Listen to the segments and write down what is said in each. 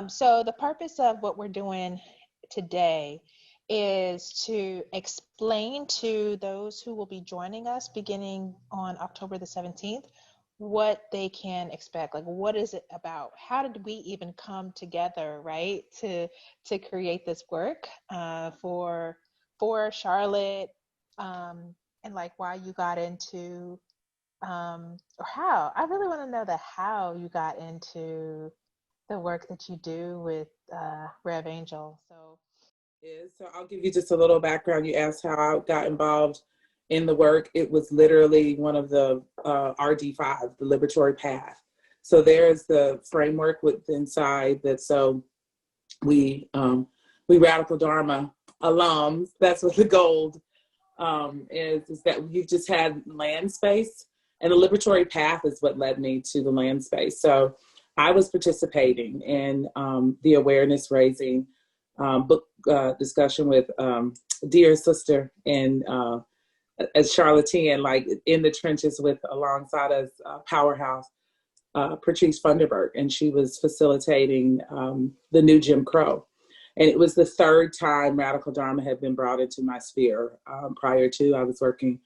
So the purpose of what we're doing today is to explain to those who will be joining us beginning on October the 17th what they can expect. Like, what is it about? How did we even come together, right, to create this work for Charlotte, and like why you got into or how. I really want to know the how you got into the work that you do with Rev Angel. So I'll give you just a little background. You asked how I got involved in the work. It was literally one of the RD5, the Liberatory Path. So there's the framework with inside that. So we Radical Dharma alums. That's what the gold is that you've just had land space, and the Liberatory Path is what led me to the land space. So I was participating in the awareness raising book discussion with dear sister and as Charlatan, like in the trenches with alongside us powerhouse Patrice Funderburg, and she was facilitating the new Jim Crow. And it was the third time Radical Dharma had been brought into my sphere. Prior to, I was working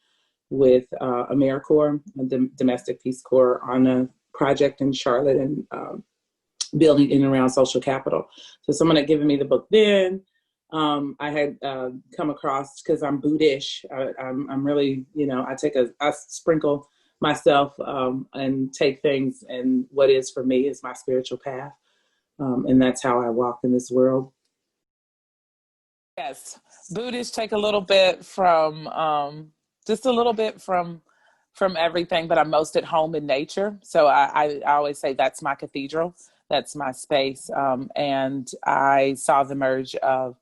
with AmeriCorps, the Domestic Peace Corps, on a project in Charlotte and building in and around social capital. So someone had given me the book then. I had come across, because I'm Buddhist, I'm really, I sprinkle myself and take things, and what is for me is my spiritual path. And that's how I walk in this world. Yes, Buddhists take a little bit from, just a little bit from everything, but I'm most at home in nature. So I always say that's my cathedral, that's my space. And I saw the merge of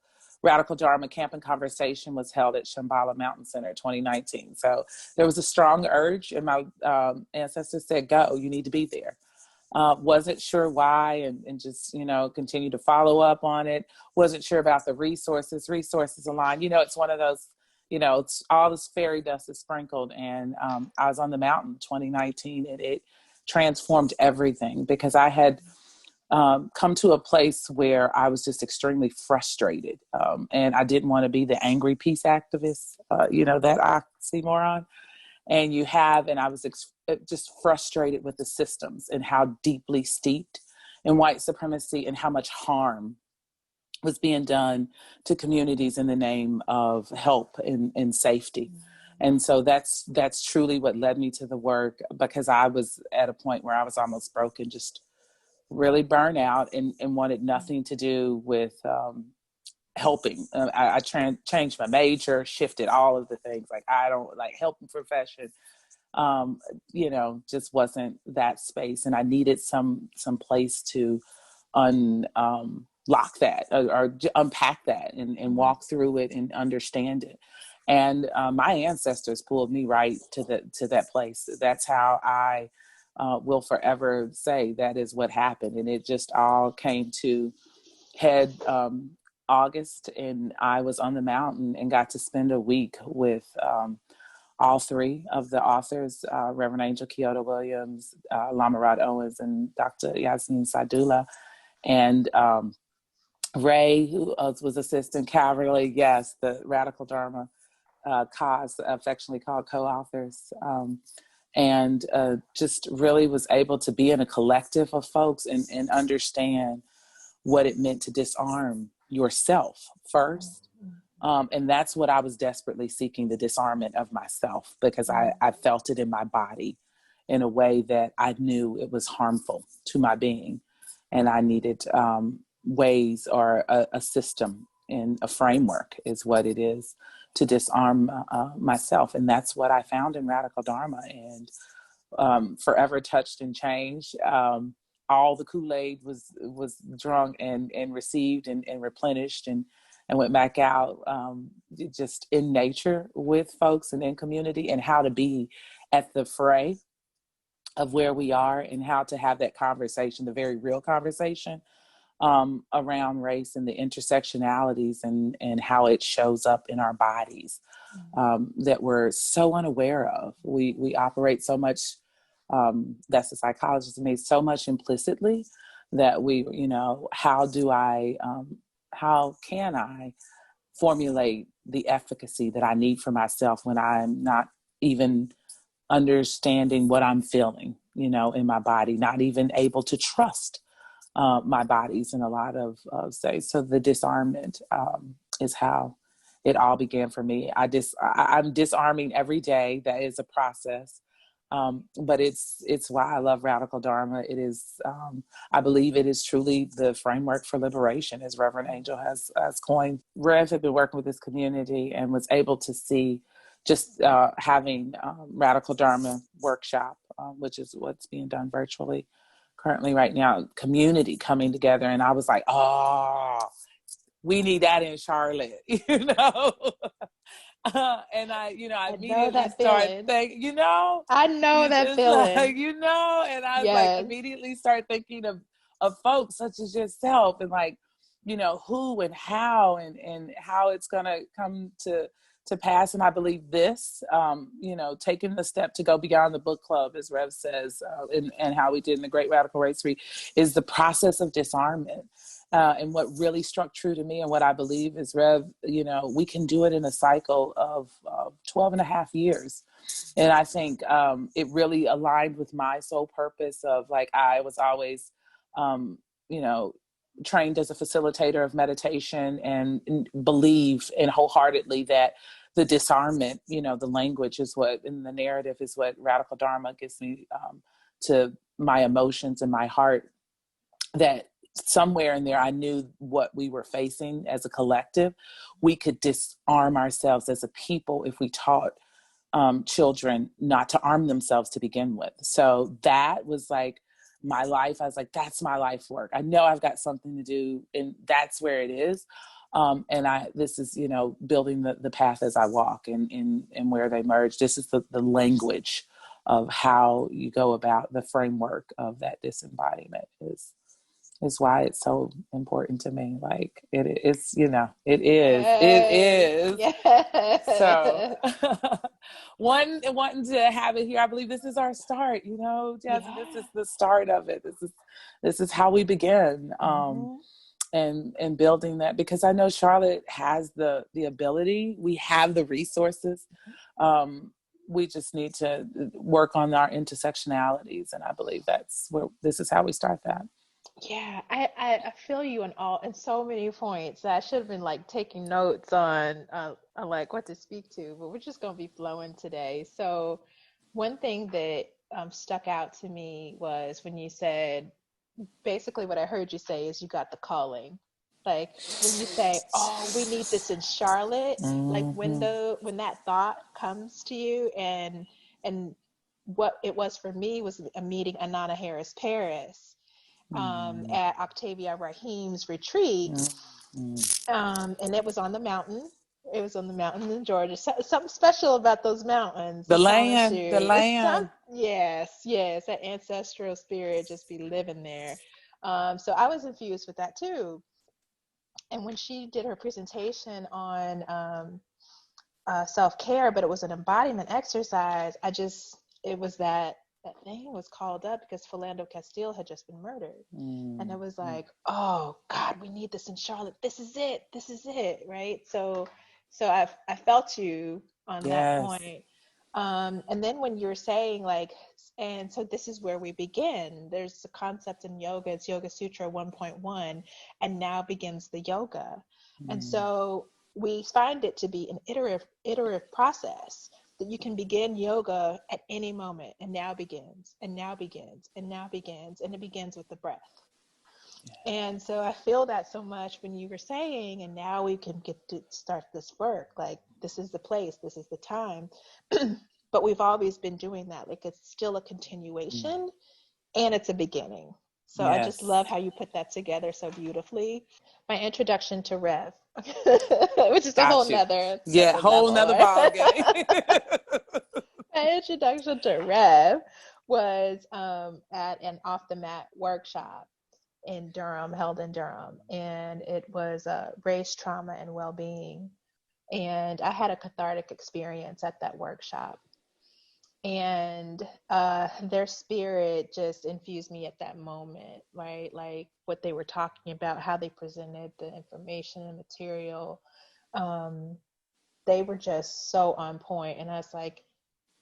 Radical Dharma Camp and Conversation was held at Shambhala Mountain Center 2019. So there was a strong urge, and my ancestors said, go, you need to be there. Wasn't sure why, and just, continue to follow up on it. Wasn't sure about the resources aligned. It's one of those, it's all this fairy dust is sprinkled. And I was on the mountain 2019, and it transformed everything, because I had come to a place where I was just extremely frustrated. And I didn't want to be the angry peace activist, that oxymoron. And I was just frustrated with the systems and how deeply steeped in white supremacy and how much harm was being done to communities in the name of help and safety. And so that's truly what led me to the work, because I was at a point where I was almost broken, just really burned out and wanted nothing to do with helping. I changed my major, shifted all of the things. Like, I don't like helping profession, just wasn't that space. And I needed some place to lock that or unpack that and walk through it and understand it. And my ancestors pulled me right to that place. That's how I will forever say that is what happened. And it just all came to head August, and I was on the mountain and got to spend a week with all three of the authors, Reverend Angel Kyodo Williams, Lama Rod Owens, and Dr. Jasmine Hines. And Ray, who was assistant, Cavalry, yes, the Radical Dharma cause, affectionately called co-authors. And just really was able to be in a collective of folks and understand what it meant to disarm yourself first. And that's what I was desperately seeking, the disarmament of myself, because I felt it in my body in a way that I knew it was harmful to my being. And I needed ways or a system and a framework is what it is to disarm myself. And that's what I found in Radical Dharma, and forever touched and changed. All the Kool-Aid was drunk and received and replenished and went back out just in nature with folks and in community, and how to be at the fray of where we are and how to have that conversation, the very real conversation around race and the intersectionalities and how it shows up in our bodies that we're so unaware of. We operate so much, that's the psychologist in me, so much implicitly that we, how can I formulate the efficacy that I need for myself when I'm not even understanding what I'm feeling, in my body, not even able to trust my bodies in a lot of states. So the disarmament is how it all began for me. I'm disarming every day. That is a process. But it's why I love Radical Dharma. It is, I believe it is truly the framework for liberation, as Reverend Angel has coined. Rev had been working with this community and was able to see just having Radical Dharma workshop, which is what's being done virtually currently right now, community coming together. And I was like, oh, we need that in Charlotte, and I I know immediately that started feeling. thinking, I know you that just like, feeling. and I was like, Yes. immediately start thinking of folks such as yourself, and like, who and how and how it's going to come to pass. And I believe this, taking the step to go beyond the book club, as Rev says, and how we did in the Great Radical Race Week, is the process of disarmament. And what really struck true to me and what I believe is, Rev, we can do it in a cycle of 12 and a half years. And I think it really aligned with my sole purpose of, like, I was always, trained as a facilitator of meditation and believe and wholeheartedly that the disarmament, the language is what, and the narrative is what Radical Dharma gives me to my emotions and my heart, that somewhere in there, I knew what we were facing as a collective. We could disarm ourselves as a people if we taught children not to arm themselves to begin with. So that was like my life. I was like, that's my life work. I know I've got something to do, and that's where it is. And this is, building the path as I walk, and where they merge. This is the language of how you go about the framework of that disembodiment is why it's so important to me. Like it Yes. is. So Yes. wanting to have it here, I believe this is our start, Jasmine, this is Yeah. the start of it. This is how we begin. Mm-hmm. And building that, because I know Charlotte has the ability, we have the resources. We just need to work on our intersectionalities. And I believe this is how we start that. Yeah, I feel you in so many points. I should have been like taking notes on like what to speak to, but we're just gonna be flowing today. So one thing that stuck out to me was when you said, basically what I heard you say is you got the calling. Like when you say, "Oh, we need this in Charlotte," like Mm-hmm. when that thought comes to you, and what it was for me was a meeting Anana Harris Paris at Octavia Rahim's retreat, Mm-hmm. and it was on the mountain. It was on the mountain in Georgia. Something special about those mountains, The I promise land, the you. It's land. yes, yes, that ancestral spirit just be living there. So I was infused with that too. And when she did her presentation on self-care, but it was an embodiment exercise, it was that name was called up because Philando Castile had just been murdered. And it was like, oh God, we need this in Charlotte. This is it. This is it. Right. So I felt you on that Yes. point. And then when you're saying like, and so this is where we begin. There's a concept in yoga, it's Yoga Sutra 1.1, and now begins the yoga. And so we find it to be an iterative process that you can begin yoga at any moment, and now begins, and now begins, and now begins, and it begins with the breath. And so I feel that so much when you were saying, and now we can get to start this work, like this is the place, this is the time. But we've always been doing that. Like it's still a continuation and it's a beginning. So I just love Yes. how you put that together so beautifully. My introduction to Rev, which is a whole Got you. nother Yeah, whole level. nother ball game. My introduction to Rev was at an off the mat workshop in Durham, held in Durham, and it was race trauma and well-being. And I had a cathartic experience at that workshop. And their spirit just infused me at that moment, right? Like what they were talking about, how they presented the information and material. They were just so on point. And I was like,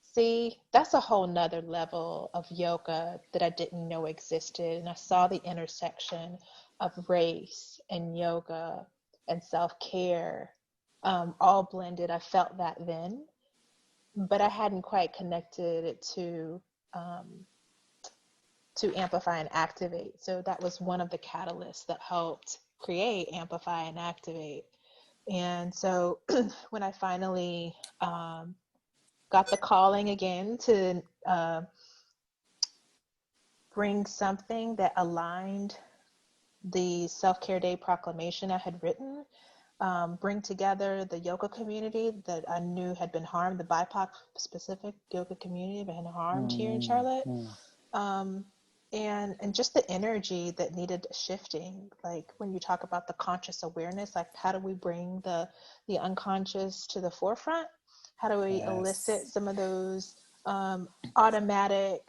see, that's a whole nother level of yoga that I didn't know existed. And I saw the intersection of race and yoga and self-care, all blended. I felt that then, but I hadn't quite connected it to amplify and activate. So that was one of the catalysts that helped create Amplify and Activate. And so when I finally got the calling again to bring something that aligned the Self-Care Day proclamation I had written, bring together the yoga community that I knew had been harmed, the BIPOC specific yoga community that had been harmed here in Charlotte. And just the energy that needed shifting. Like when you talk about the conscious awareness, like how do we bring the unconscious to the forefront? How do we elicit some of those automatic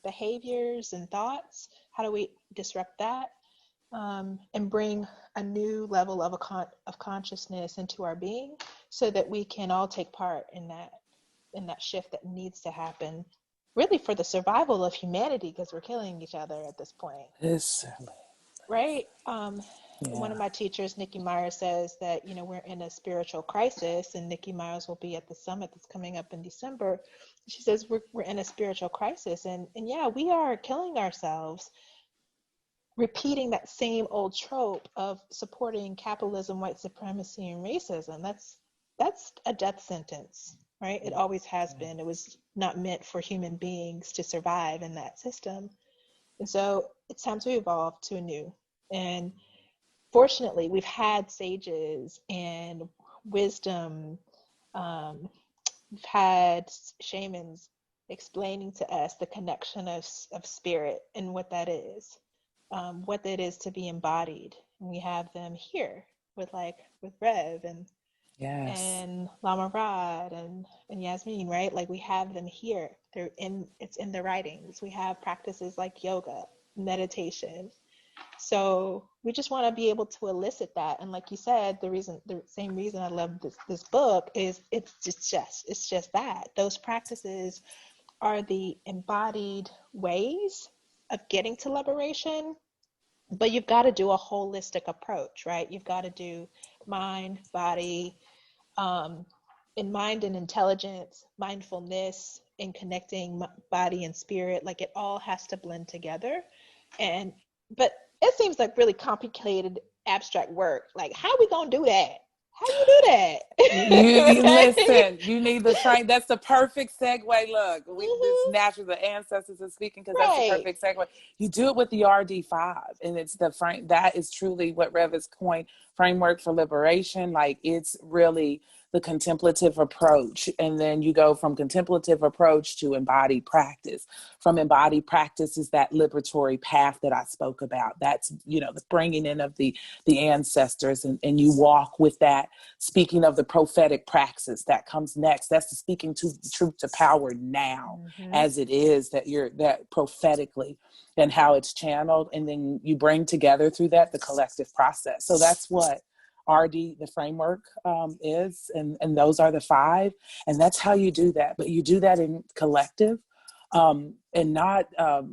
behaviors and thoughts? How do we disrupt that and bring a new level of consciousness into our being, so that we can all take part in that shift that needs to happen, really for the survival of humanity, because we're killing each other at this point. Right? One of my teachers, Nikki Myers, says that, we're in a spiritual crisis, and Nikki Myers will be at the summit that's coming up in December. She says we're in a spiritual crisis, and yeah, we are killing ourselves, repeating that same old trope of supporting capitalism, white supremacy, and racism. That's a death sentence, right? It always has been. It was not meant for human beings to survive in that system. And so it's time to evolve to a new. And fortunately, we've had sages and wisdom. We've had shamans explaining to us the connection of spirit and what that is. What it is to be embodied. And we have them here with Rev and Lama Rod and Jasmine, right? Like we have them here. It's in the writings. We have practices like yoga, meditation. So we just want to be able to elicit that. And like you said, the same reason I love this book is it's just that. Those practices are the embodied ways of getting to liberation, but you've got to do a holistic approach, right? You've got to do mind, body, in mind and intelligence, mindfulness, and connecting body and spirit. Like it all has to blend together. But it seems like really complicated, abstract work. Like, how are we gonna do that? How do you do that? Listen, you need the frame. That's the perfect segue. Look, it's natural. The ancestors are speaking, because that's the perfect segue. You do it with the RD5, and it's the frame. That is truly what Rev has coined, framework for liberation. Like it's really the contemplative approach. And then you go from contemplative approach to embodied practice. From embodied practice is that liberatory path that I spoke about. That's, the bringing in of the ancestors, and you walk with that. Speaking of the prophetic praxis that comes next, that's the speaking to truth to power now, as it is, that prophetically, and how it's channeled. And then you bring together through that the collective process. So that's what RD, the framework, is, and those are the 5, and that's how you do that. But you do that in collective, and not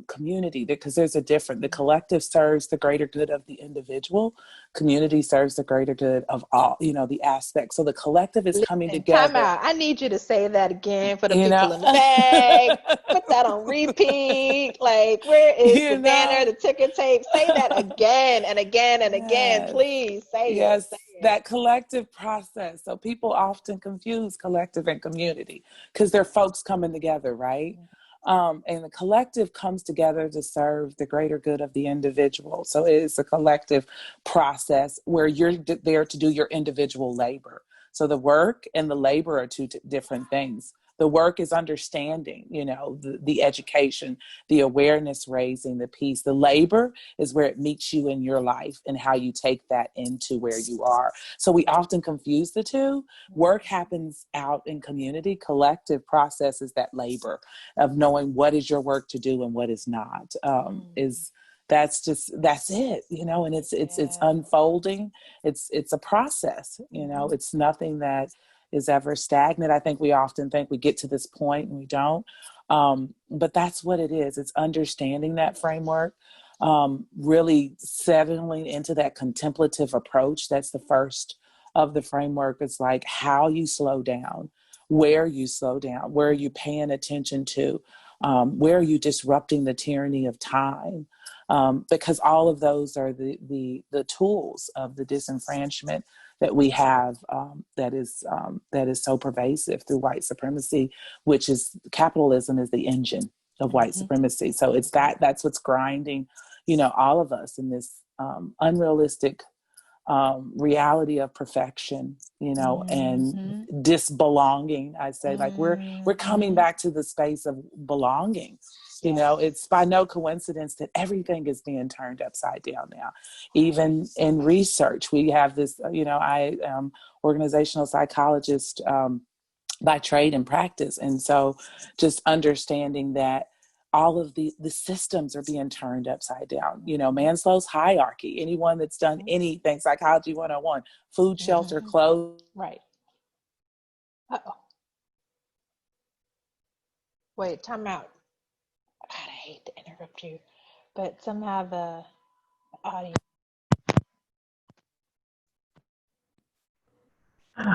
community, because there's a difference. The collective serves the greater good of the individual. Community serves the greater good of all, the aspects. So the collective is coming together. Time out. I need you to say that again for the people in the back. Put that on repeat. Like, where is the banner, the ticker tape? Say that again and again and again. Please say it. Say it. That collective process. So people often confuse collective and community because they're folks coming together, right? And the collective comes together to serve the greater good of the individual. So it is a collective process where you're there to do your individual labor. So the work and the labor are two different things. The work is understanding, the education, the awareness raising, the peace. The labor is where it meets you in your life and how you take that into where you are. So we often confuse the two. Work happens out in community. Collective process is that labor of knowing what is your work to do and what is not. That's it, and it's unfolding. It's a process, it's nothing that is ever stagnant. I think we often think we get to this point and we don't. But that's what it is. It's understanding that framework, really settling into that contemplative approach. That's the first of the framework. It's like how you slow down, where you slow down, where are you paying attention to, where are you disrupting the tyranny of time? Because all of those are the tools of the disenfranchisement that we have, that is so pervasive through white supremacy, which is capitalism is the engine of white supremacy. So it's that's what's grinding, all of us in this unrealistic reality of perfection, and disbelonging. I say, like we're coming back to the space of belonging. It's by no coincidence that everything is being turned upside down now. Even in research, we have this, I am organizational psychologist by trade and practice. And so just understanding that all of the systems are being turned upside down. Maslow's hierarchy, anyone that's done anything, Psychology 101, food, shelter, clothes. Right. Uh-oh. Wait, time out. God, I hate to interrupt you, but somehow the audio. That's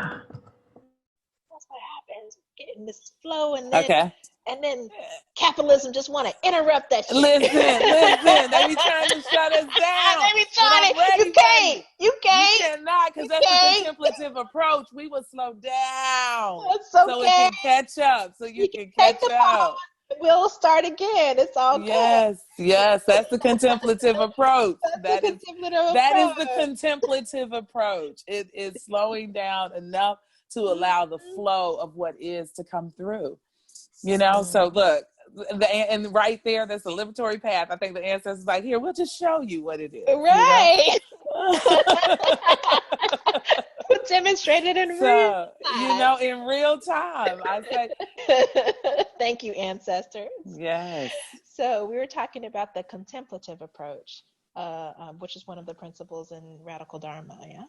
what happens. Getting this flow, and then capitalism just want to interrupt that shit. Listen. They be trying to shut us down. They be trying to. You can't. You cannot, because that's the contemplative approach. We will slow down. That's okay. So it can catch up. So you can catch up. We'll start again. It's all good. Yes. That's the contemplative approach. That is the contemplative approach. It is slowing down enough to allow the flow of what is to come through. So look, and right there, that's the liberatory path. I think the ancestors like, here, we'll just show you what it is. Right. Demonstrated in real time. In real time. I say, thank you, ancestors. Yes. So we were talking about the contemplative approach, which is one of the principles in radical Dharma. Yeah.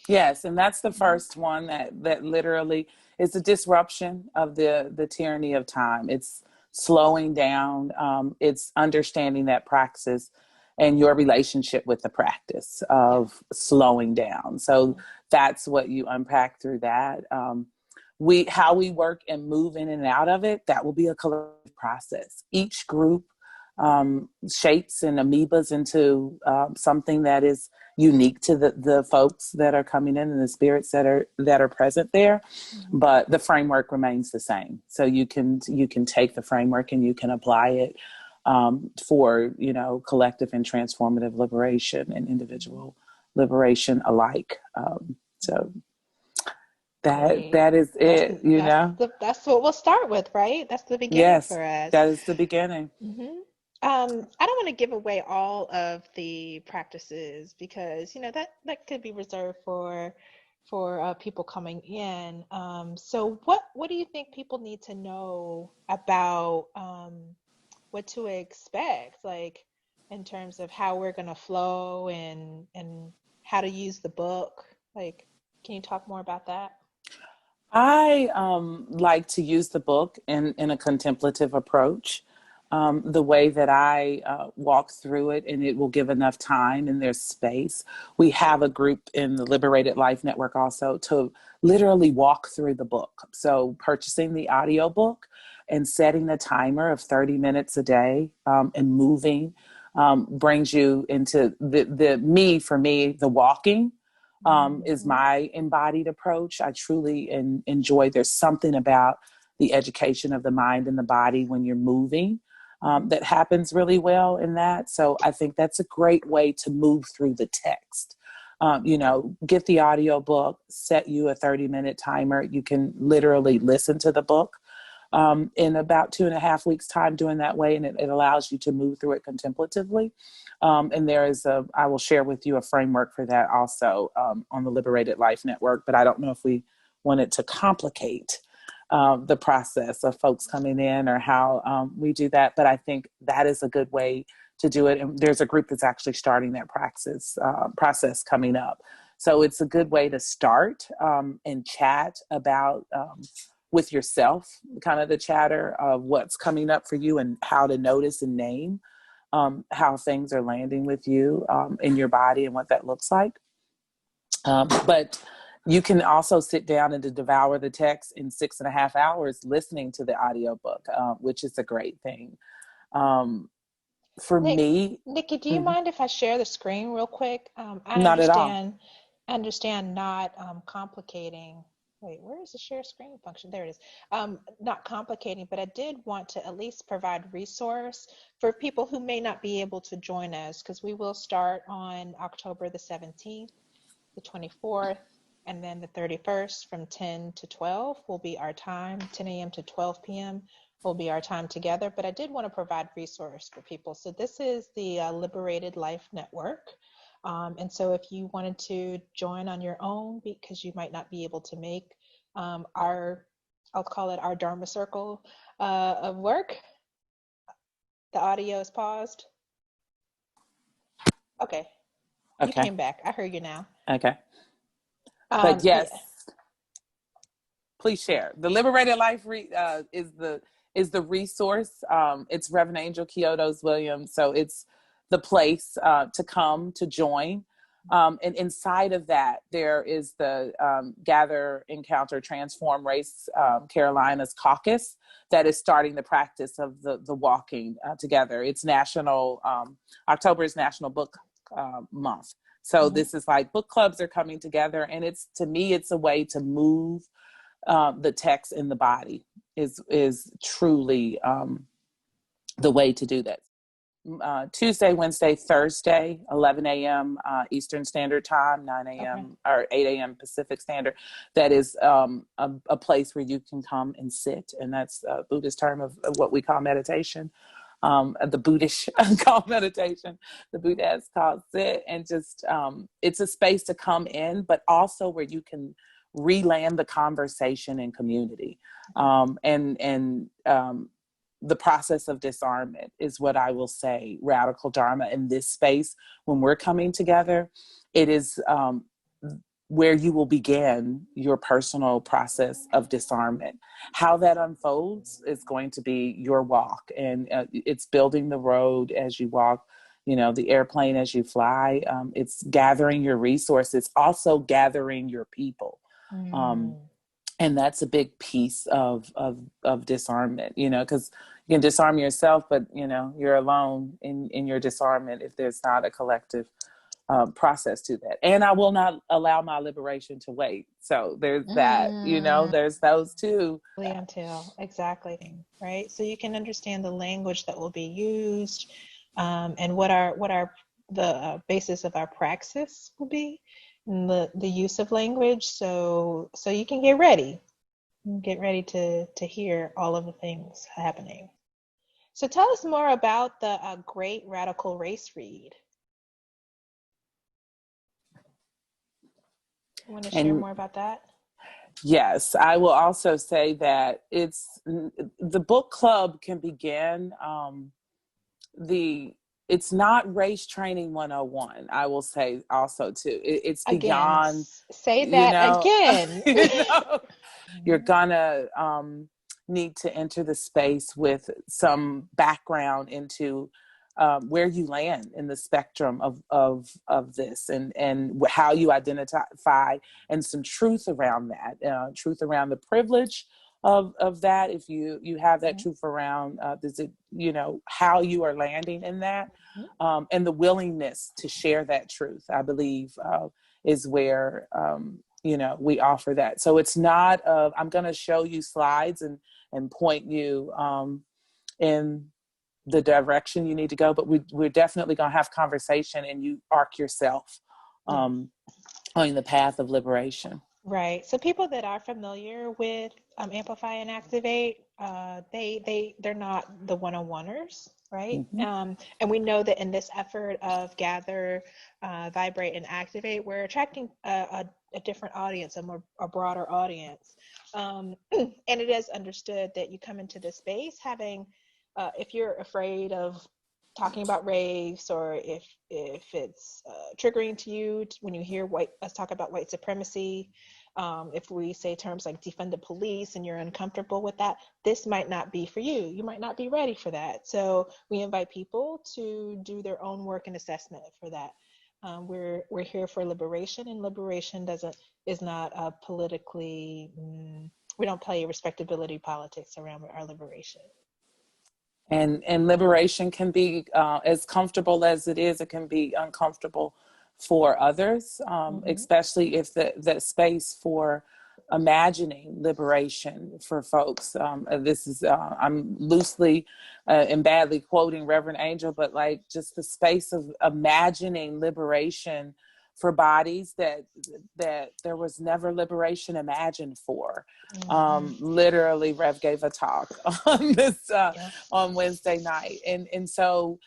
Yes, and that's the first one that literally is a disruption of the tyranny of time. It's slowing down. It's understanding that praxis and your relationship with the practice of slowing down. So that's what you unpack through that. How we work and move in and out of it, that will be a collective process. Each group shapes and amoebas into something that is unique to the folks that are coming in and the spirits that are present there, but the framework remains the same. So you can take the framework and you can apply it for collective and transformative liberation and individual liberation alike. So that is it. That's what we'll start with, right? That's the beginning for us. That is the beginning. I don't want to give away all of the practices because that could be reserved for people coming in. So what do you think people need to know about what to expect, like in terms of how we're going to flow and how to use the book? Like, can you talk more about that? I like to use the book in a contemplative approach. The way that I walk through it, and it will give enough time and there's space. We have a group in the Liberated Life Network also to literally walk through the book. So purchasing the audio book and setting a timer of 30 minutes a day and moving brings you into the walking is my embodied approach. I truly enjoy, there's something about the education of the mind and the body when you're moving. That happens really well in that. So I think that's a great way to move through the text. Get the audio book, set you a 30-minute timer. You can literally listen to the book in about 2.5 weeks time doing that way. And it allows you to move through it contemplatively. And I will share with you a framework for that also on the Liberated Life Network, but I don't know if we wanted to complicate the process of folks coming in or how we do that. But I think that is a good way to do it. And there's a group that's actually starting that process coming up. So it's a good way to start and chat about with yourself, kind of the chatter of what's coming up for you and how to notice and name how things are landing with you in your body and what that looks like. But you can also sit down and to devour the text in 6.5 hours listening to the audiobook, which is a great thing. For me, Nikki, do you mind if I share the screen real quick? I not at all. understand not complicating. Wait, where is the share screen function? There it is. Not complicating, but I did want to at least provide resource for people who may not be able to join us, because we will start on October the 17th, the 24th, and then the 31st from 10 to 12 will be our time. 10 a.m. to 12 p.m. will be our time together. But I did want to provide resource for people. So this is the Liberated Life Network. And so if you wanted to join on your own, because you might not be able to make I'll call it our Dharma circle of work. The audio is paused. Okay. You came back. I heard you now. Okay. But yes, yeah. Please share. The Liberated Life is the resource. It's Reverend Angel Kyodo Williams. So it's the place to come to join. And inside of that, there is the Gather, Encounter, Transform Race Carolinas caucus that is starting the practice of the walking together. It's October is National Book Month. So this is like book clubs are coming together, and to me, it's a way to move the text in the body is truly the way to do that. Tuesday, Wednesday, Thursday, 11 a.m. Eastern Standard Time, 9 a.m. or 8 a.m. Pacific Standard. That is a place where you can come and sit. And that's a Buddhist term of what we call meditation. The Buddhish call meditation. The Buddha has called sit. And just, it's a space to come in, but also where you can re-land the conversation in community. The process of disarmament is what I will say, radical Dharma in this space. When we're coming together, it is where you will begin your personal process of disarmament. How that unfolds is going to be your walk, and it's building the road as you walk, the airplane as you fly. It's gathering your resources, also gathering your people. And that's a big piece of disarmament, because you can disarm yourself, but you're alone in your disarmament if there's not a collective process to that. And I will not allow my liberation to wait. So there's that, there's those two. Until exactly, right? So you can understand the language that will be used, and what the basis of our praxis will be. The use of language, so you can get ready to hear all of the things happening. So tell us more about the Great Radical Race Read. You want to share more about that? Yes, I will also say that the book club can begin it's not race training 101. I will say also too. It's beyond. Say that again. You're gonna need to enter the space with some background into where you land in the spectrum of this and how you identify, and some truth around that, truth around the privilege of that. If you have that truth around, does it, how you are landing in that, and the willingness to share that truth, I believe, is where, we offer that. So it's not I'm going to show you slides and point you in the direction you need to go, but we're definitely going to have conversation, and you arc yourself on the path of liberation. Right. So people that are familiar with Amplify and Activate, they're not the one-on-oneers, right? Mm-hmm. And we know that in this effort of gather, vibrate, and activate, we're attracting a different audience, a broader audience. And it is understood that you come into this space having, if you're afraid of talking about race, or if it's triggering to you when you hear us talk about white supremacy, if we say terms like defund the police and you're uncomfortable with that, this might not be for you. You might not be ready for that. So we invite people to do their own work and assessment for that. We're here for liberation, and liberation is not a politically. We don't play respectability politics around our liberation. And liberation can be as comfortable as it is. It can be uncomfortable for others, especially if the space for imagining liberation for folks. This is I'm loosely and badly quoting Reverend Angel, but like just the space of imagining liberation for bodies that there was never liberation imagined for. Literally, Rev gave a talk on this on Wednesday night, and so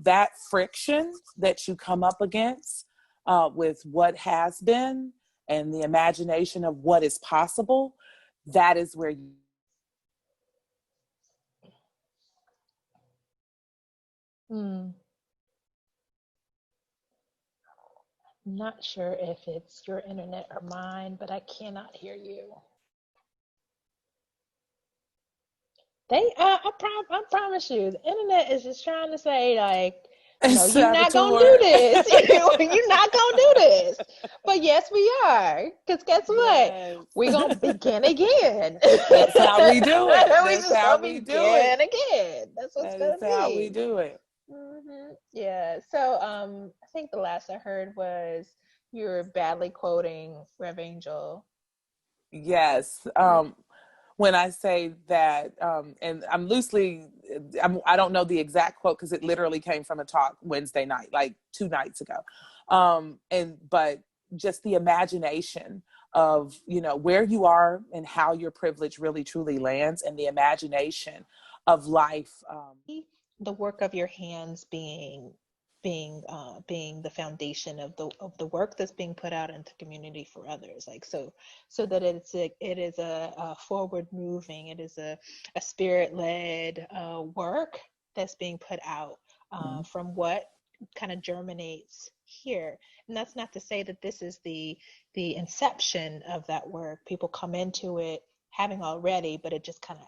that friction that you come up against with what has been and the imagination of what is possible, that is where you. I'm not sure if it's your internet or mine, but I cannot hear you. I promise you, the internet is just trying to say, like, no, you're not gonna do this. You're not gonna do this. But yes, we are. Because guess what? Yes. We're gonna begin again. That's how we do it. We That's just how gonna we do begin it. again. That's what's That gonna is how we be. do it. Yeah. So I think the last I heard was you were badly quoting Rev Angel. Yes. When I say that, and I don't know the exact quote because it literally came from a talk Wednesday night, like 2 nights ago. But just the imagination of, where you are and how your privilege really truly lands, and the imagination of life. The work of your hands being the foundation of the work that's being put out into community for others, like so that it is a forward moving, it is a spirit-led work that's being put out from what kind of germinates here. And that's not to say that this is the inception of that work. People come into it having already, but it just kind of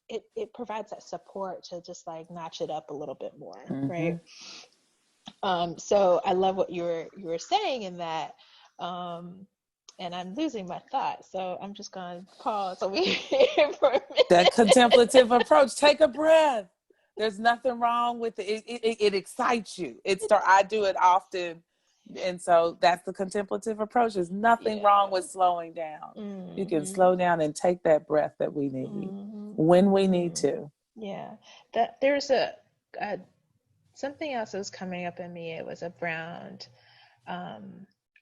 it provides that support to just like notch it up a little bit more, right? So I love what you were saying in that, and I'm losing my thought, so I'm just gonna pause over here for a minute. That contemplative approach. Take a breath. There's nothing wrong with it. It excites you. I do it often, and so that's the contemplative approach. There's nothing wrong with slowing down. You can slow down and take that breath that we need when we need to. Yeah, that there's a something else that was coming up in me. It was around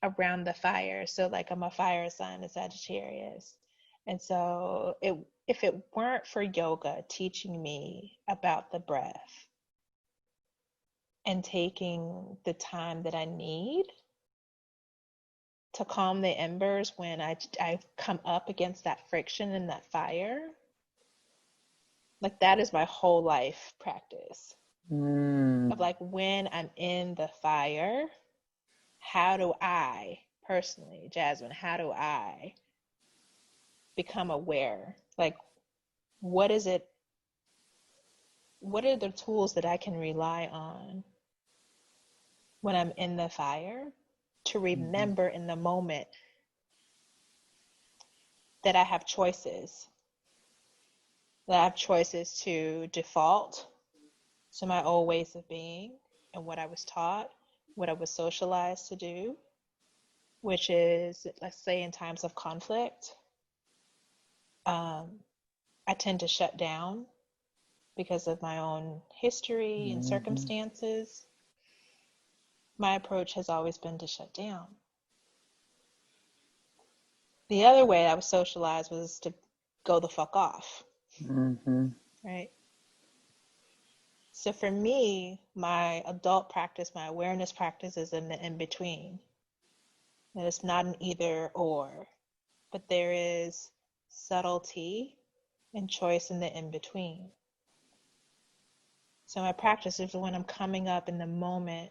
the fire. So like I'm a fire sign, a Sagittarius, and so if it weren't for yoga teaching me about the breath and taking the time that I need to calm the embers when I come up against that friction and that fire, like that is my whole life practice. Of like when I'm in the fire, how do I personally, Jasmine, how do I become aware? Like, what are the tools that I can rely on when I'm in the fire to remember in the moment that I have choices, to default to my old ways of being and what I was taught, what I was socialized to do, which is, let's say, in times of conflict, I tend to shut down because of my own history and circumstances. My approach has always been to shut down. The other way I was socialized was to go the fuck off, Mm-hmm. right? So for me, my adult practice, my awareness practice is in the in between. That it's not an either or, but there is subtlety and choice in the in between. So my practice is when I'm coming up in the moment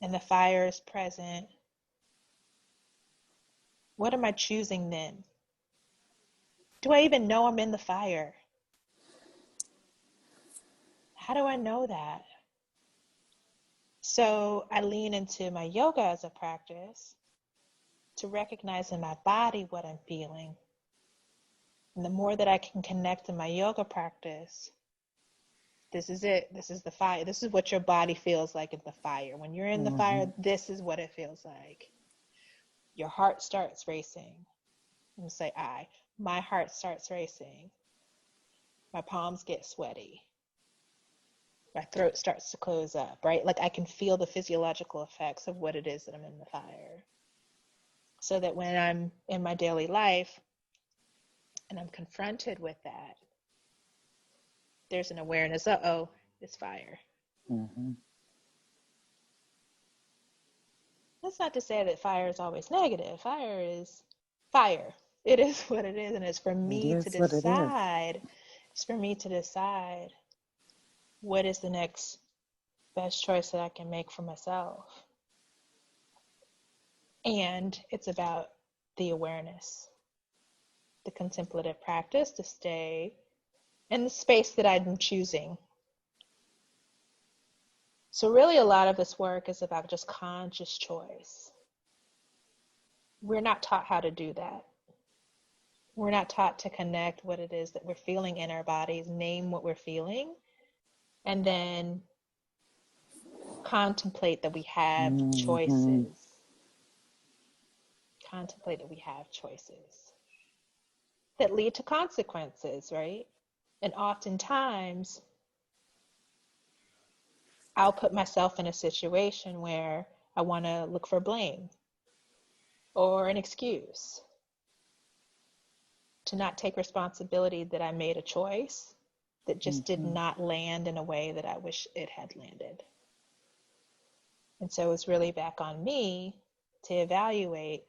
and the fire is present. What am I choosing then? Do I even know I'm in the fire? How do I know that? So I lean into my yoga as a practice to recognize in my body what I'm feeling. And the more that I can connect in my yoga practice, this is it. This is the fire. This is what your body feels like in the fire. When you're in the Mm-hmm. fire, this is what it feels like. Your heart starts racing. I'm gonna say I. My heart starts racing. My palms get sweaty. My throat starts to close up, right? Like I can feel the physiological effects of what it is that I'm in the fire. So that when I'm in my daily life and I'm confronted with that, there's an awareness, uh-oh, it's fire. Mm-hmm. That's not to say that fire is always negative. Fire is fire. It is what it is, and it's for It me to is what it is. decide. It's for me to decide what is the next best choice that I can make for myself. And it's about the awareness, the contemplative practice to stay in the space that I'm choosing. So really a lot of this work is about just conscious choice. We're not taught how to do that. We're not taught to connect what it is that we're feeling in our bodies, name what we're feeling, and then contemplate that we have Mm-hmm. choices. Contemplate that we have choices that lead to consequences, right? And oftentimes, I'll put myself in a situation where I want to look for blame or an excuse to not take responsibility that I made a choice that just did Mm-hmm. not land in a way that I wish it had landed. And so it's really back on me to evaluate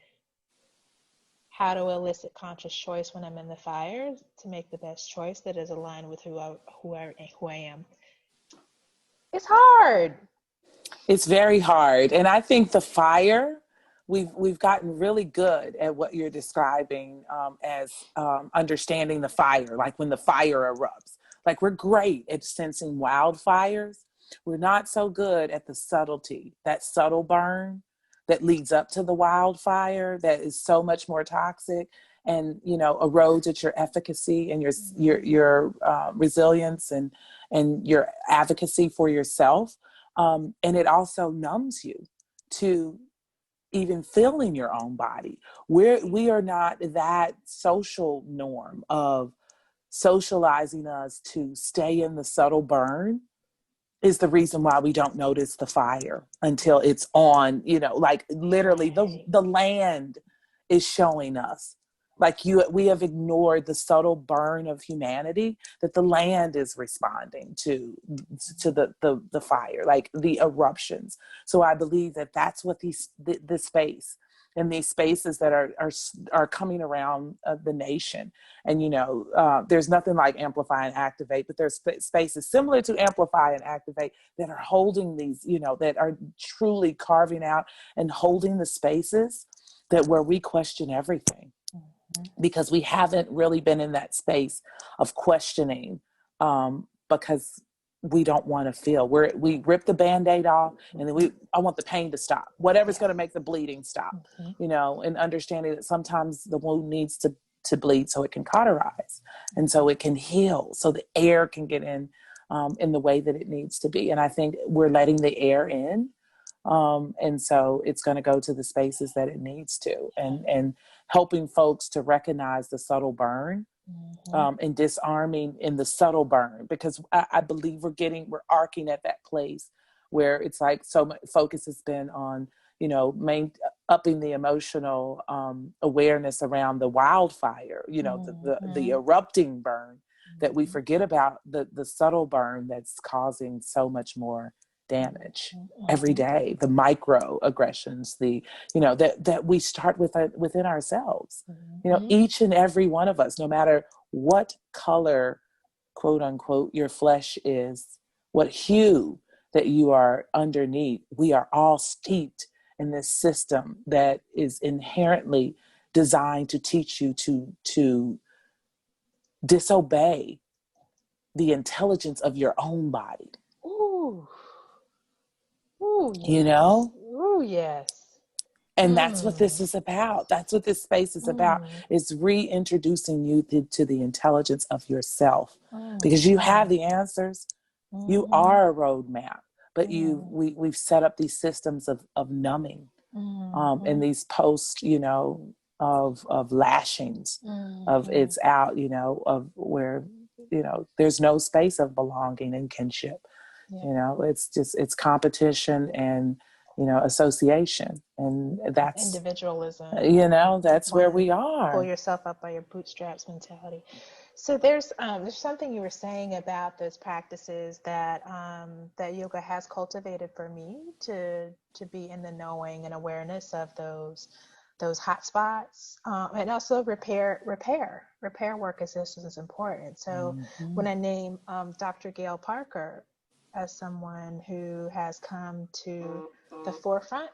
how to elicit conscious choice when I'm in the fire to make the best choice that is aligned with who I am. It's hard. It's very hard. And I think the fire, we've gotten really good at what you're describing as understanding the fire, like when the fire erupts. Like we're great at sensing wildfires. We're not so good at the subtlety, that subtle burn that leads up to the wildfire that is so much more toxic and erodes at your efficacy and your resilience and your advocacy for yourself. And it also numbs you to even feeling your own body. We are not that social norm of socializing us to stay in the subtle burn is the reason why we don't notice the fire until it's on, like literally the land is showing us. Like we have ignored the subtle burn of humanity that the land is responding to the fire, like the eruptions. So I believe that that's what this space and these spaces that are coming around the nation. And there's nothing like amplify and activate, but there's spaces similar to amplify and activate that are holding these, that are truly carving out and holding the spaces that where we question everything, because we haven't really been in that space of questioning, because we don't want to feel. We rip the Band-Aid off, and then I want the pain to stop. Whatever's going to make the bleeding stop, and understanding that sometimes the wound needs to bleed so it can cauterize and so it can heal, so the air can get in the way that it needs to be. And I think we're letting the air in. And so it's going to go to the spaces that it needs to, and helping folks to recognize the subtle burn, and disarming in the subtle burn, because I believe we're arcing at that place where it's like so much focus has been on, upping the emotional awareness around the wildfire, you know, the erupting burn, that we forget about the subtle burn that's causing so much more damage every day, the microaggressions, you know, that we start with within ourselves. You know, each and every one of us, no matter what color, quote unquote, your flesh is, what hue that you are underneath, we are all steeped in this system that is inherently designed to teach you to disobey the intelligence of your own body. Ooh. Ooh, yes. You know? Ooh, yes. And that's what this is about. That's what this space is about, is reintroducing you to the intelligence of yourself. Because you have the answers. You are a roadmap. But we've set up these systems of numbing, and these posts, you know, of lashings, of it's out, you know, of where, you know, there's no space of belonging and kinship. You know, it's competition and, you know, association, and that's individualism. You know, that's where we are. Pull yourself up by your bootstraps mentality. So there's something you were saying about those practices that that yoga has cultivated for me to be in the knowing and awareness of those hot spots, and also repair work is important. So when I name Dr. Gail Parker as someone who has come to the forefront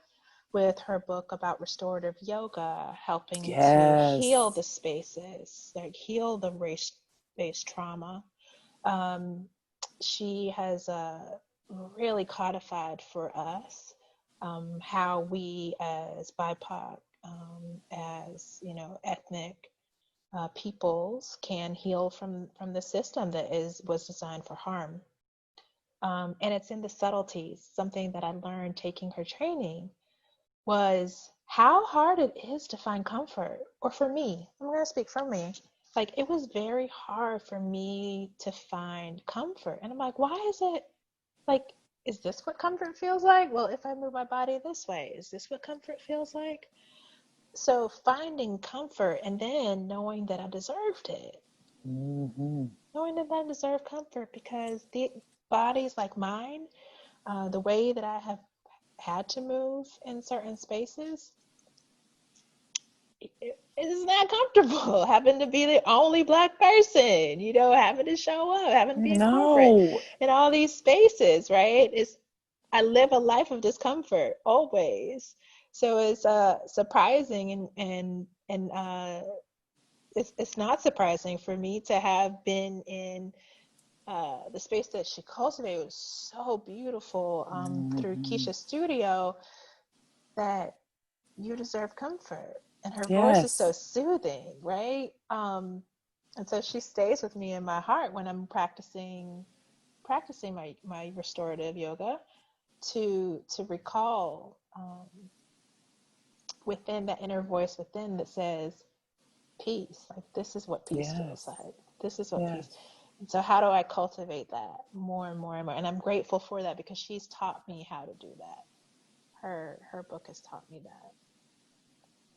with her book about restorative yoga, helping to heal the spaces, like heal the race-based trauma. She has really codified for us how we as BIPOC, as, you know, ethnic peoples can heal from the system that was designed for harm. And it's in the subtleties. Something that I learned taking her training was how hard it is to find comfort. Or for me, I'm going to speak for me. Like, it was very hard for me to find comfort. And I'm like, why is it like, is this what comfort feels like? Well, if I move my body this way, is this what comfort feels like? So finding comfort and then knowing that I deserved it. Knowing that I deserve comfort, because the bodies like mine, the way that I have had to move in certain spaces, it is not comfortable. Having to be the only Black person, you know, having to show up, having to be in corporate, in all these spaces, right? I live a life of discomfort always. So it's surprising and it's not surprising for me to have been in the space that she cultivated. Was so beautiful through Keisha's studio, that you deserve comfort. And her voice is so soothing, right? And so she stays with me in my heart when I'm practicing my restorative yoga, to recall within that inner voice within that says peace. Like, this is what peace feels like. This is what peace. And so how do I cultivate that more and more and more? And I'm grateful for that, because she's taught me how to do that. Her book has taught me that.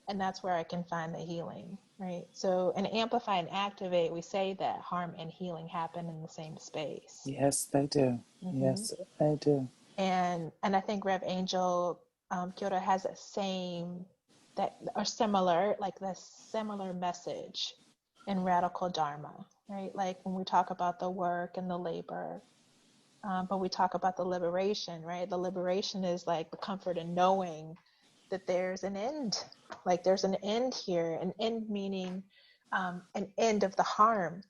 And that's where I can find the healing, right? So in Amplify and Activate, we say that harm and healing happen in the same space. Yes, they do. Yes, they do. And I think Rev Angel Kyodo has similar message in Radical Dharma, right? Like when we talk about the work and the labor, but we talk about the liberation, right? The liberation is like the comfort in knowing that there's an end. Like, there's an end here, an end meaning an end of the harm.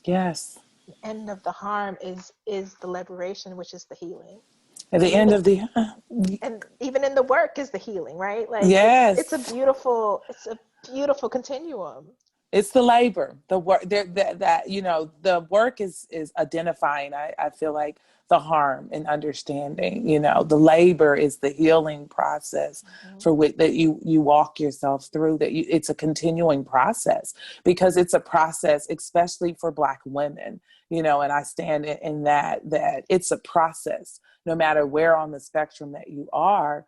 Yes. The end of the harm is the liberation, which is the healing. At the end of the and even in the work is the healing, right? Like, it's a beautiful continuum. It's the labor, the work that you know, the work is identifying, I feel like, the harm and understanding. You know, the labor is the healing process for which that you walk yourself through, it's a continuing process, because it's a process, especially for Black women, you know, and I stand in that it's a process, no matter where on the spectrum that you are,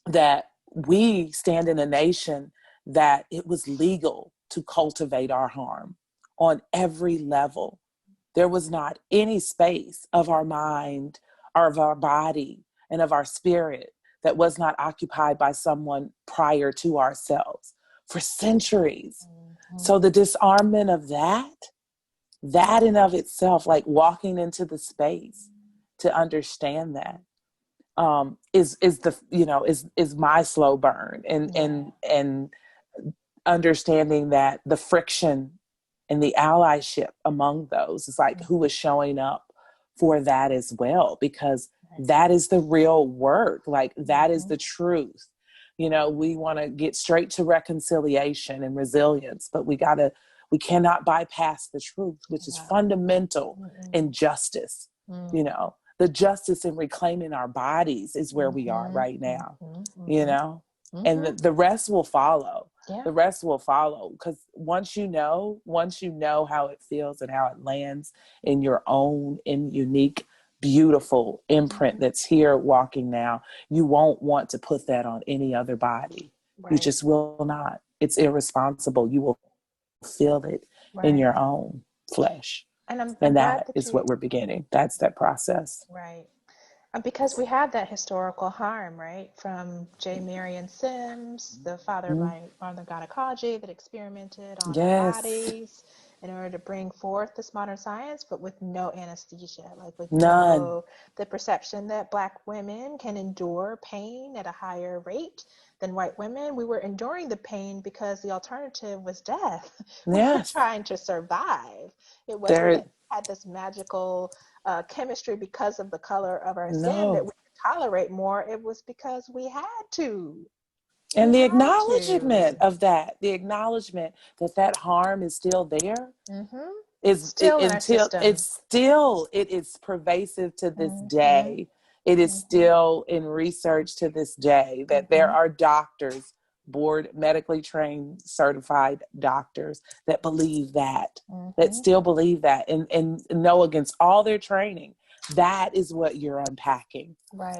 that we stand in a nation that it was legal to cultivate our harm on every level. There was not any space of our mind or of our body and of our spirit that was not occupied by someone prior to ourselves for centuries. So the disarmament of that in of itself, like walking into the space to understand that, is the, is my slow burn, and understanding that the friction and the allyship among those is like who is showing up for that as well, because that is the real work. Like that is the truth. We want to get straight to reconciliation and resilience, but we cannot bypass the truth, which is fundamental in justice. The justice in reclaiming our bodies is where we are right now, and the rest will follow. Yeah. The rest will follow, because once you know how it feels and how it lands in your own unique, beautiful imprint that's here walking now, you won't want to put that on any other body. Right. You just will not. It's irresponsible. You will feel it in your own flesh. And I'm and glad that is what we're beginning. That's that process. Right. Because we have that historical harm, right? From J. Marion Sims, the father of modern gynecology, that experimented on our bodies in order to bring forth this modern science, but with no anesthesia, like with None. The perception that Black women can endure pain at a higher rate than white women. We were enduring the pain because the alternative was death. We were trying to survive. It wasn't that we had this magical chemistry because of the color of our skin that we could tolerate more. It was because we had to. And the acknowledgement of that, the acknowledgement that harm is still there, is still in our system. It is pervasive to this day. It is still in research to this day, that there are doctors, medically trained, certified doctors that believe that, that still believe that, and know against all their training, that is what you're unpacking.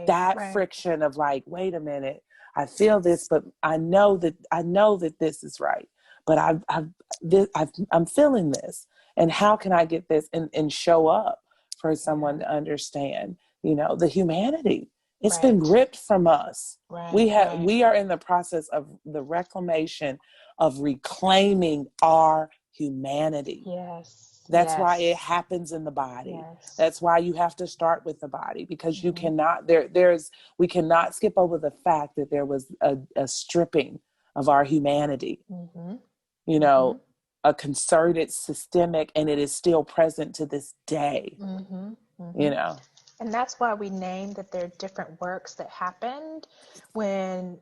That friction of like, wait a minute, I feel this, but I know that this is right, but I'm feeling this, and how can I get this and show up for someone to understand, the humanity. It's been ripped from us. We are in the process of the reclamation of reclaiming our humanity. That's why it happens in the body. That's why you have to start with the body, because you cannot, we cannot skip over the fact that there was a stripping of our humanity, a concerted, systemic, and it is still present to this day, And that's why we named that there are different works that happened when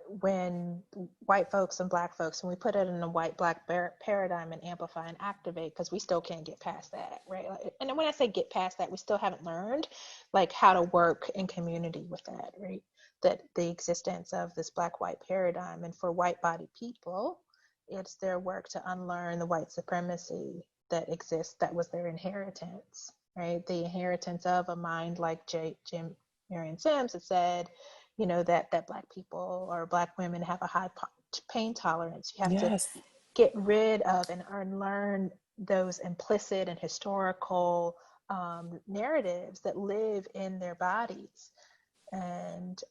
white folks and Black folks, when we put it in a white-Black paradigm and amplify and activate, because we still can't get past that, right? And when I say get past that, we still haven't learned like how to work in community with that, right? That the existence of this Black-white paradigm, and for white-bodied people, it's their work to unlearn the white supremacy that exists, that was their inheritance. Right, the inheritance of a mind like Jim Marion Sims that said, that Black people or Black women have a high pain tolerance. You have to get rid of and unlearn those implicit and historical narratives that live in their bodies. And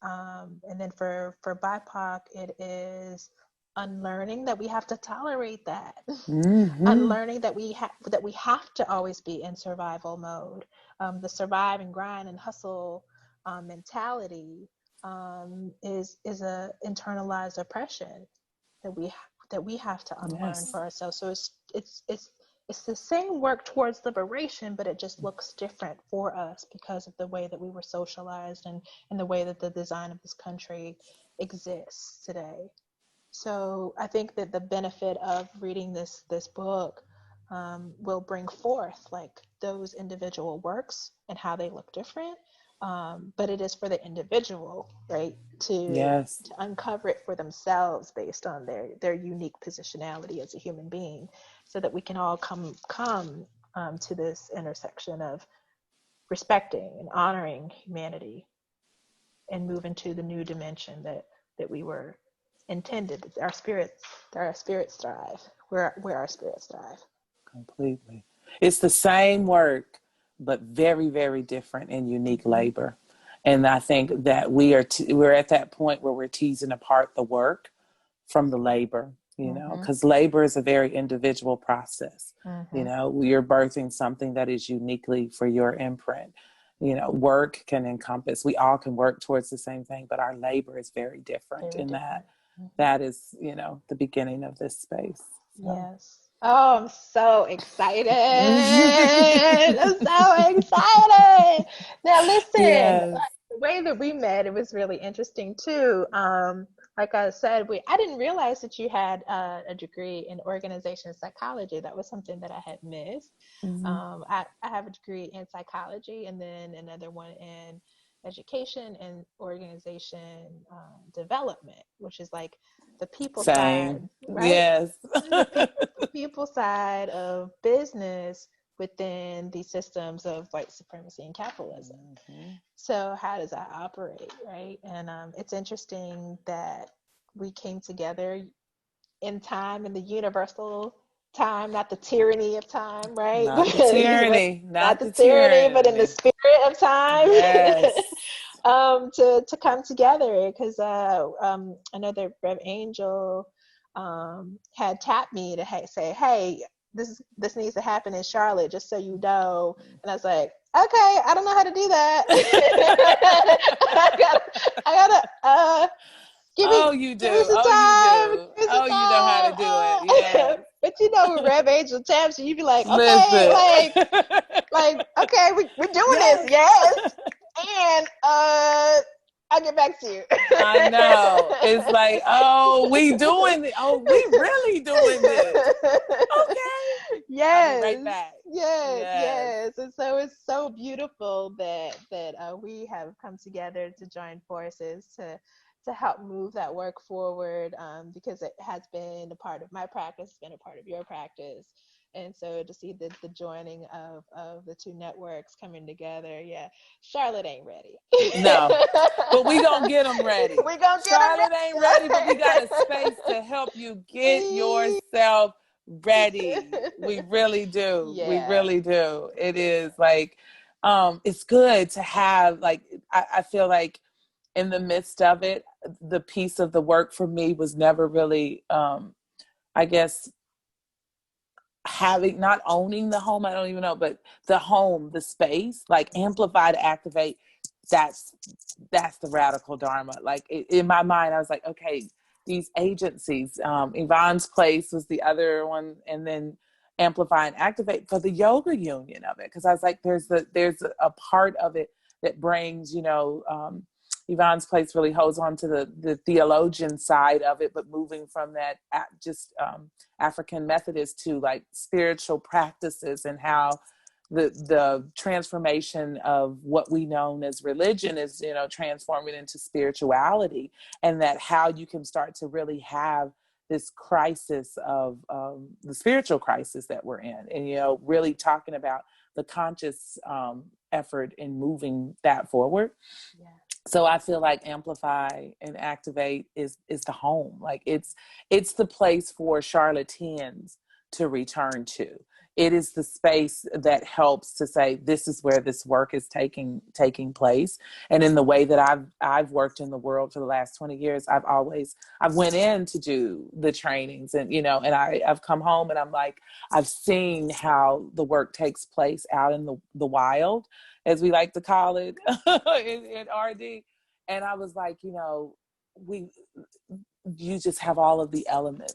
then for BIPOC, it is unlearning that we have to tolerate that, unlearning that we have to always be in survival mode. The survive and grind and hustle mentality is a internalized oppression that we have to unlearn for ourselves. So it's the same work towards liberation, but it just looks different for us because of the way that we were socialized and the way that the design of this country exists today. So I think that the benefit of reading this book will bring forth like those individual works and how they look different. But it is for the individual, right, to uncover it for themselves based on their unique positionality as a human being, so that we can all come to this intersection of respecting and honoring humanity and move into the new dimension that we were intended. Our spirits thrive. Where our spirits thrive. Completely. It's the same work, but very, very different and unique labor. And I think that we're at that point where we're teasing apart the work from the labor, because labor is a very individual process. You're birthing something that is uniquely for your imprint. Work can encompass, we all can work towards the same thing, but our labor is very different in that. That is, the beginning of this space. So. Yes. Oh, I'm so excited. I'm so excited. Now listen, Yes. the way that we met, it was really interesting too. Like I said, I didn't realize that you had a degree in organization psychology. That was something that I had missed. I have a degree in psychology and then another one in education and organization development, which is like the people Same. side, right? Yes. The people side of business within the systems of white supremacy and capitalism. So how does that operate, right? And it's interesting that we came together in time, in the universal time, not the tyranny of time, right? Not the tyranny. Not the tyranny, but in the spirit of time. Yes. To come together, because I know that Rev Angel had tapped me to say, hey, this needs to happen in Charlotte, just so you know. And I was like, okay, I don't know how to do that. I gotta give me some time. You know how to do it. Yeah. But when Rev Angel taps you, be like, okay, Listen. okay, we're doing this, yes. And I'll get back to you. I know. It's like, we really doing this. Okay. Yes. I'll be right back. Yes. And so it's so beautiful that we have come together to join forces to help move that work forward, because it has been a part of my practice, it's been a part of your practice. And so to see the joining of the two networks coming together, Charlotte ain't ready. No, but we gonna get them ready. Charlotte ain't ready, but we got a space to help you get yourself ready. We really do. Yeah. We really do. It is like, it's good to have, like, I feel like in the midst of it, the piece of the work for me was never really, I guess, not owning the home, I don't even know, but the home, the space, like amplify to activate, that's the radical Dharma. Like in my mind, I was like, okay, these agencies, Yvonne's Place was the other one, and then amplify and activate for the yoga union of it. Cause I was like, there's a part of it that brings, Yvonne's Place really holds on to the theologian side of it, but moving from that African Methodist to like spiritual practices, and how the transformation of what we know as religion is, transforming into spirituality, and that how you can start to really have this crisis of the spiritual crisis that we're in, and, really talking about the conscious effort in moving that forward. Yeah. So I feel like amplify and activate is the home. Like it's the place for charlatans to return to. It is the space that helps to say, this is where this work is taking place. And in the way that I've worked in the world for the last 20 years, I've went in to do the trainings, and, and I've come home and I'm like, I've seen how the work takes place out in the wild, as we like to call it, in RD. And I was like, you just have all of the elements,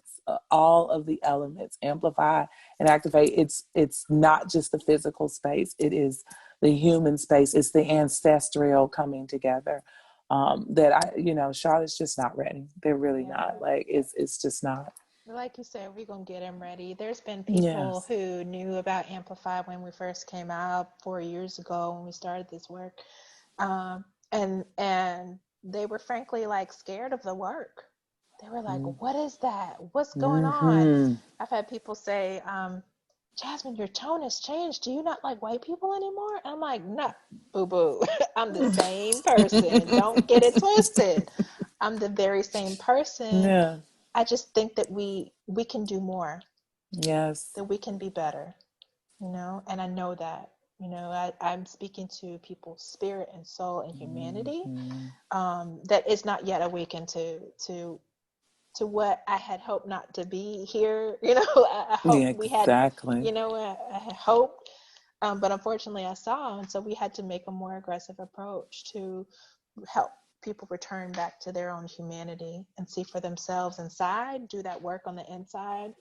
amplify and activate. It's not just the physical space. It is the human space. It's the ancestral coming together. That Charlotte's just not ready. They're really not. Like, it's just not. Like you said, we're going to get them ready. There's been people who knew about Amplify when we first came out 4 years ago when we started this work. And they were frankly like scared of the work. They were like, what is that? What's going on? I've had people say, Jasmine, your tone has changed. Do you not like white people anymore? I'm like, no, boo-boo. I'm the same person. Don't get it twisted. I'm the very same person. Yeah. I just think that we can do more, Yes. that we can be better, and I know that, I'm speaking to people's spirit and soul and humanity, Mhm. that is not yet awakened to what I had hoped not to be here. I Yeah, hope we had, exactly. I had hoped, but unfortunately I saw, and so we had to make a more aggressive approach to help people return back to their own humanity and see for themselves inside, do that work on the inside,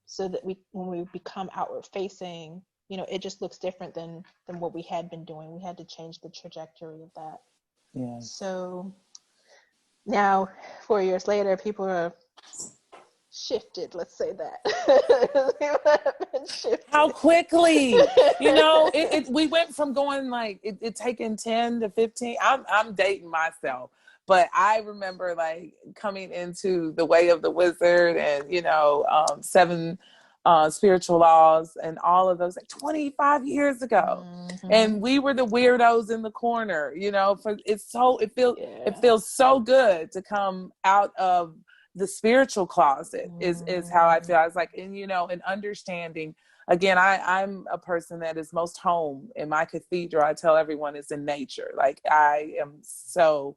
so that when we become outward facing, it just looks different than what we had been doing. We had to change the trajectory of that. Yes. So now, 4 years later, people are shifted. Let's say that. People have been How shifted. quickly, we went from going like it taking 10 to 15. I'm dating myself, but I remember like coming into the way of the wizard and, seven spiritual laws and all of those like 25 years ago. Mm-hmm. And we were the weirdos in the corner, for it Yeah. feels so good to come out of the spiritual closet is how I feel. I was like, and understanding again, I'm a person that is most home in my cathedral. I tell everyone it's in nature. Like I am so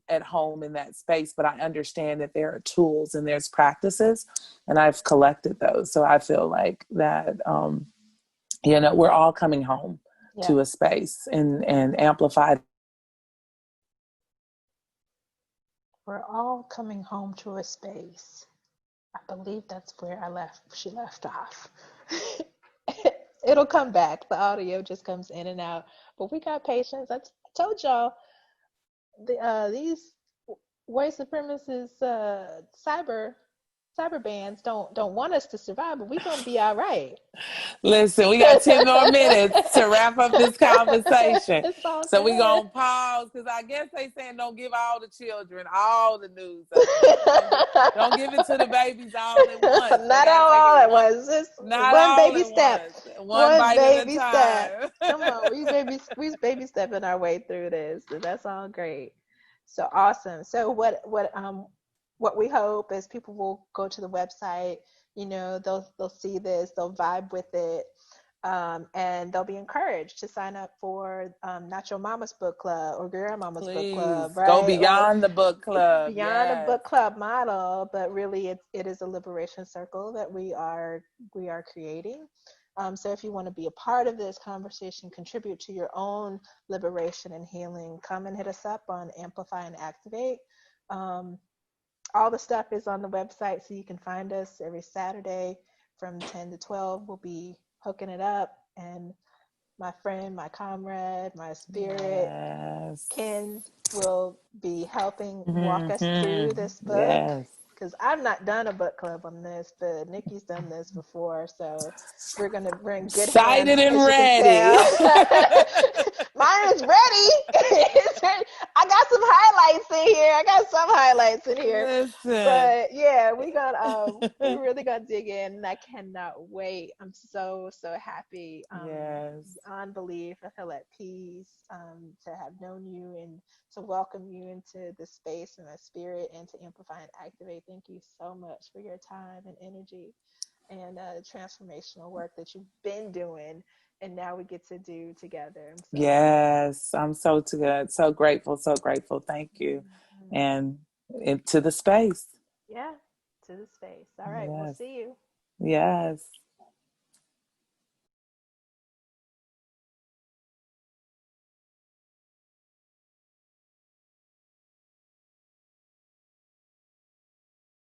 at home in that space, but I understand that there are tools and there's practices, and I've collected those. So I feel like that, we're all coming home Yeah. to a space and amplified. We're all coming home to a space. I believe that's where she left off. It'll come back. The audio just comes in and out. But we got patience. I told y'all these white supremacists, cyber bands don't want us to survive, but we gonna be all right. Listen, we got 10 more minutes to wrap up this conversation. It's all So we're good. going to pause because I guess they saying don't give all the children all the news up front. Don't give it to the babies all at once. They Not got to take all it at once. Just not one all baby at step. once. One One bite at a baby step. time. Come on, we baby stepping our way through this. So that's all great. So awesome. So what we hope is people will go to the website, they'll see this, they'll vibe with it. And they'll be encouraged to sign up for Not Your Mama's Book Club or Grandmama's Book Please Club, go right? Or beyond the book club. beyond a Yes. book club model, but really it is a liberation circle that we are creating. So if you want to be a part of this conversation, contribute to your own liberation and healing, come and hit us up on Amplify and Activate. Um, all the stuff is on the website, so you can find us every Saturday from 10 to 12. We'll be hooking it up, and my friend, my comrade, my spirit, Yes. Ken, will be helping walk us through Mm-hmm. this book, Yes. because I've not done a book club on this, but Nikki's done this before, so we're in good hands, Excited and as you can ready. tell. Mine is ready. I got some highlights in here. Listen. But yeah, we really gonna dig in, and I cannot wait. I'm so happy, Yes. beyond belief. I feel at peace, to have known you and to welcome you into the space and my spirit and to amplify and activate. Thank you so much for your time and energy and transformational work that you've been doing, and now we get to do together. I'm so Yes. I'm so good. So grateful. So grateful. Thank you. Mhm. And into the space. Yeah, to the space. All right, we'll Yes. see you. Yes.